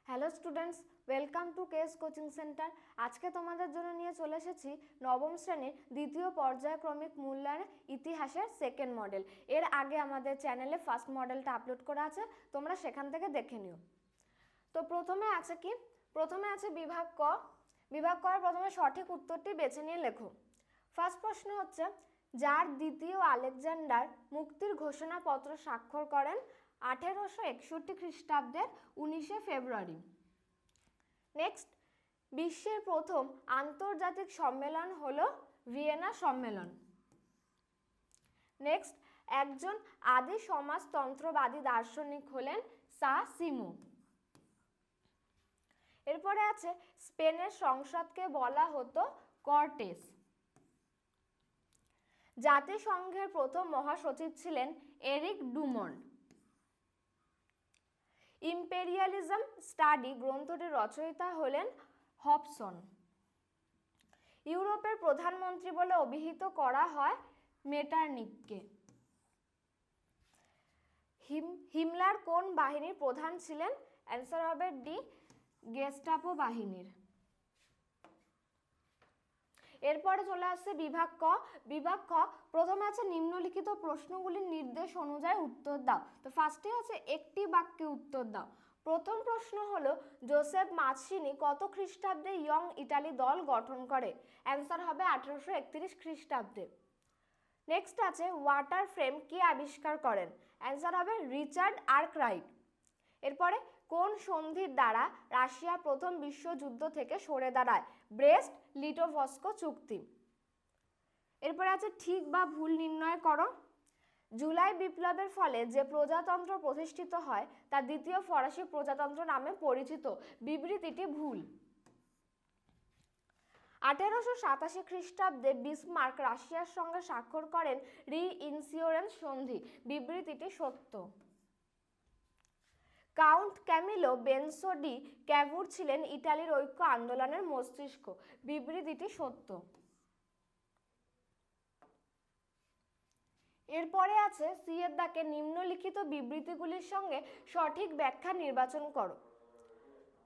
Hello students, welcome to KS coaching centre. আজকে তোমাদের জন্য নিয়ে চলে এসেছি নবম শ্রেণীর দ্বিতীয় পর্যায়ক্রমিক মূল্যায়নের ইতিহাসের সেকেন্ড মডেল। এর আগে আমাদের চ্যানেলে ফার্স্ট মডেলটা আপলোড করা আছে, তোমরা সেখান থেকে দেখে নিও। তো প্রথমে আছে কি? প্রথমে আছে বিভাগ ক। বিভাগ ক প্রথমে সঠিক উত্তরটি বেছে নিয়ে লেখো। ফার্স্ট প্রশ্ন হচ্ছে, যার দ্বিতীয় আলেকজান্ডার মুক্তির ঘোষণাপত্র স্বাক্ষর করেন 1861 খ্রিস্টাব্দের 19শে ফেব্রুয়ারি। নেক্সট, বিশ্বের প্রথম আন্তর্জাতিক সম্মেলন হলো ভিয়েনা সম্মেলন। নেক্সট, একজন আদি সমাজতন্ত্রবাদী দার্শনিক হলেন সা সিমু। এরপরে আছে, স্পেনের সংসদকে বলা হতো কর্টেস। জাতিসংঘের প্রথম মহাসচিব ছিলেন এরিক ডুমন্ড। ইম্পেরিয়ালিজম স্টাডি গ্রন্থটির রচয়িতা হলেন হবসন। ইউরোপের প্রধানমন্ত্রী বলে অভিহিত করা হয় মেটারনিখকে। হিমলার কোন বাহিনীর প্রধান ছিলেন? অ্যান্সার হবে ডি, গেস্টাপো বাহিনীর। এরপরে চলে আসছে বিভাগ ক। বিভাগ ক প্রথমে আছে নিম্নলিখিত প্রশ্নগুলির নির্দেশ অনুযায়ী উত্তর দাও। তো ফার্স্টে আছে একটি বাক্যে উত্তর দাও। প্রথম প্রশ্ন হলো, জোসেফ মাৎসিনি কত খ্রিস্টাব্দে ইয়ং ইটালি দল গঠন করে? অ্যান্সার হবে 1831 খ্রিস্টাব্দে। নেক্সট আছে, ওয়াটার ফ্রেম কে আবিষ্কার করেন? অ্যান্সার হবে রিচার্ড আর্করাইট। এরপরে কোন সন্ধির দ্বারা রাশিয়া প্রথম বিশ্বযুদ্ধ থেকে সরে দাঁড়ায়? ব্রেস্ট লিটোভস্ক চুক্তি। এরপরে আছে ঠিক বা ভুল নির্ণয় করো। জুলাই বিপ্লবের ফলে যে প্রজাতন্ত্র প্রতিষ্ঠিত হয় তা দ্বিতীয় ফরাসি প্রজাতন্ত্র নামে পরিচিত। বিবৃতিটি ভুল। 1887 খ্রিস্টাব্দে বিসমার্ক রাশিয়ার সঙ্গে স্বাক্ষর করেন রি-ইনসিওরেন্স সন্ধি। বিবৃতিটি সত্য। কাউন্ট ক্যামিলো বেনসো ডি ক্যাভুর ছিলেন ইটালির ঐক্য আন্দোলনের মস্তিষ্ক। বিবৃতিটি সত্য। এরপরে আছে, সি এর দাগে নিম্নলিখিত বিবৃতিগুলির সঙ্গে সঠিক ব্যাখ্যা নির্বাচন করো।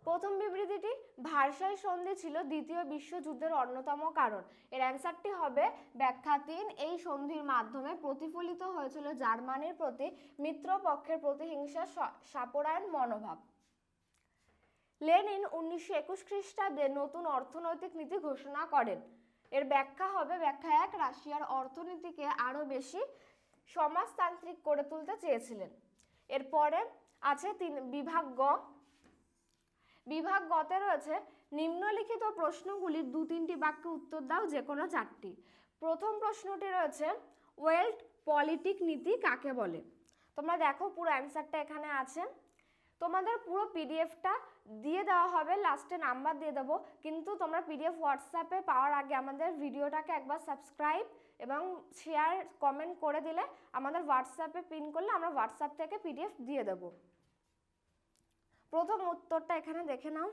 প্রথম বিবৃতিটি, ভার্সাই সন্ধি ছিল দ্বিতীয় বিশ্বযুদ্ধের অন্যতম কারণ। এর অ্যান্সারটি হবে ব্যাখ্যা 3। এই সন্ধির মাধ্যমে প্রতিফলিত হয়েছিল জার্মানির প্রতি মিত্রপক্ষের প্রতিহিংসার সাপোরায়ণ মনোভাব। লেনিন 1921 খ্রিস্টাব্দে নতুন অর্থনৈতিক নীতি ঘোষণা করেন। এর ব্যাখ্যা হবে ব্যাখ্যা 1, রাশিয়ার অর্থনীতিকে আরও বেশি সমাজতান্ত্রিক করে তুলতে চেয়েছিলেন। এরপরে আছে বিভাগ গ। বিভাগ গতে রয়েছে, নিম্নলিখিত প্রশ্নগুলির 2-3টি বাক্যে উত্তর দাও, যে কোনো 4টি। প্রথম প্রশ্নটি রয়েছে, ওয়েল্ট পলিটিক নীতি কাকে বলে? তোমরা দেখো পুরো অ্যান্সারটা এখানে আছে। তোমাদের পুরো পিডিএফটা দিয়ে দেওয়া হবে, লাস্টে নাম্বার দিয়ে দেবো, কিন্তু তোমরা পিডিএফ হোয়াটসঅ্যাপে পাওয়ার আগে আমাদের ভিডিওটাকে একবার সাবস্ক্রাইব এবং শেয়ার কমেন্ট করে দিলে আমাদের হোয়াটসঅ্যাপে পিন করলে আমরা হোয়াটসঅ্যাপ থেকে পিডিএফ দিয়ে দেবো। প্রথম উত্তরটা এখানে দেখে নাও।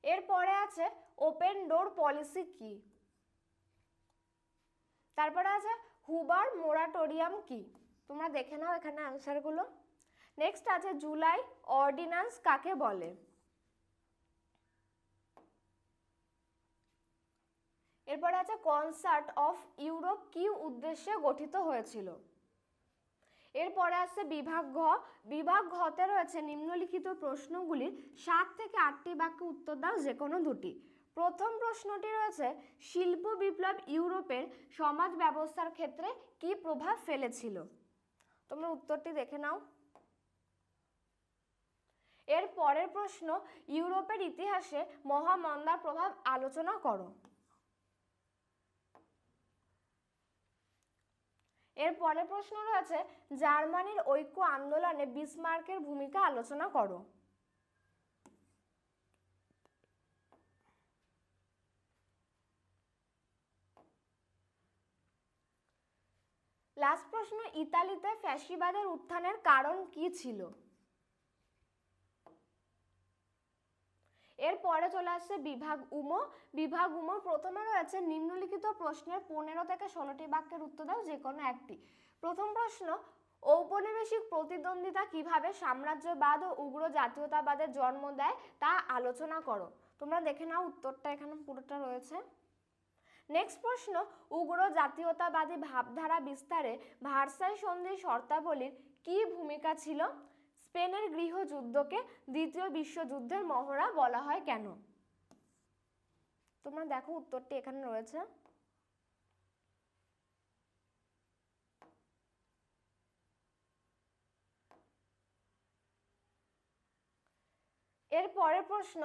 এরপরে আছে, ওপেন ডোর পলিসি কি? তারপরে আছে, হুবার মোরাটোরিয়াম কি? তোমরা দেখে নাও এখানে আনসারগুলো। নেক্সট আছে, জুলাই অর্ডিন্যান্স কাকে বলে? এরপরে আছে, কনসার্ট অফ ইউরোপ কি উদ্দেশ্যে গঠিত হয়েছিল? এরপরে আছে বিভাগ ঘ। বিভাগ ঘতে রয়েছে, নিম্নলিখিত প্রশ্নগুলির 7 থেকে 8টি বাক্যে উত্তর দাও, যে কোনো 2টি। প্রথম প্রশ্নটি রয়েছে, শিল্প বিপ্লব ইউরোপের সমাজ ব্যবস্থার ক্ষেত্রে কি প্রভাব ফেলেছিল? তোমরা উত্তরটি দেখে নাও। এর পরের প্রশ্ন, ইউরোপের ইতিহাসে মহামন্দার প্রভাব আলোচনা করো। এর পরের প্রশ্ন রয়েছে, জার্মানির ঐক্য আন্দোলনে বিসমার্কের ভূমিকা আলোচনা করো। লাস্ট প্রশ্ন, ইতালিতে ফ্যাসিবাদের উত্থানের কারণ কি ছিল? এরপরে চলে আসছে বিভাগ উম। বিভাগ উম প্রথমে রয়েছে, নিম্নলিখিত প্রশ্নের 15 থেকে 16টি বাক্যের উত্তর দাও, যে কোনো একটি। প্রথম প্রশ্ন, ঔপনিবেশিক প্রতিদ্বন্দ্বিতা কিভাবে সাম্রাজ্যবাদ ও উগ্র জাতীয়তাবাদের জন্ম দেয় তা আলোচনা করো। তোমরা দেখে নাও, উত্তরটা এখানে পুরোটা রয়েছে। নেক্সট প্রশ্ন, উগ্র জাতীয়তাবাদী ভাবধারা বিস্তারে ভার্সাই সন্ধির শর্তাবলীর কি ভূমিকা ছিল? স্পেনের গৃহযুদ্ধকে দ্বিতীয় বিশ্বযুদ্ধের মহড়া বলা হয় কেন? তোমরা দেখো, উত্তরটি এখানে রয়েছে। এর পরের প্রশ্ন,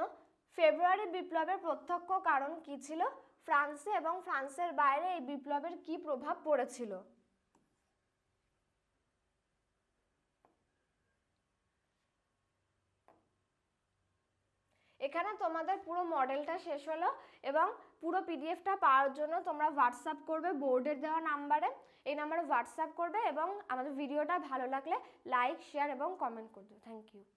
ফেব্রুয়ারি বিপ্লবের প্রত্যক্ষ কারণ কি ছিল? ফ্রান্সে এবং ফ্রান্সের বাইরে এই বিপ্লবের কি প্রভাব পড়েছিল? এখানে তোমাদের পুরো মডেলটা শেষ হলো এবং পুরো পিডিএফটা পাওয়ার জন্য তোমরা হোয়াটসঅ্যাপ করবে বোর্ডের দেওয়া নাম্বারে। এই নাম্বারে হোয়াটসঅ্যাপ করবে এবং আমাদের ভিডিওটা ভালো লাগলে লাইক, শেয়ার এবং কমেন্ট করবে। Thank you.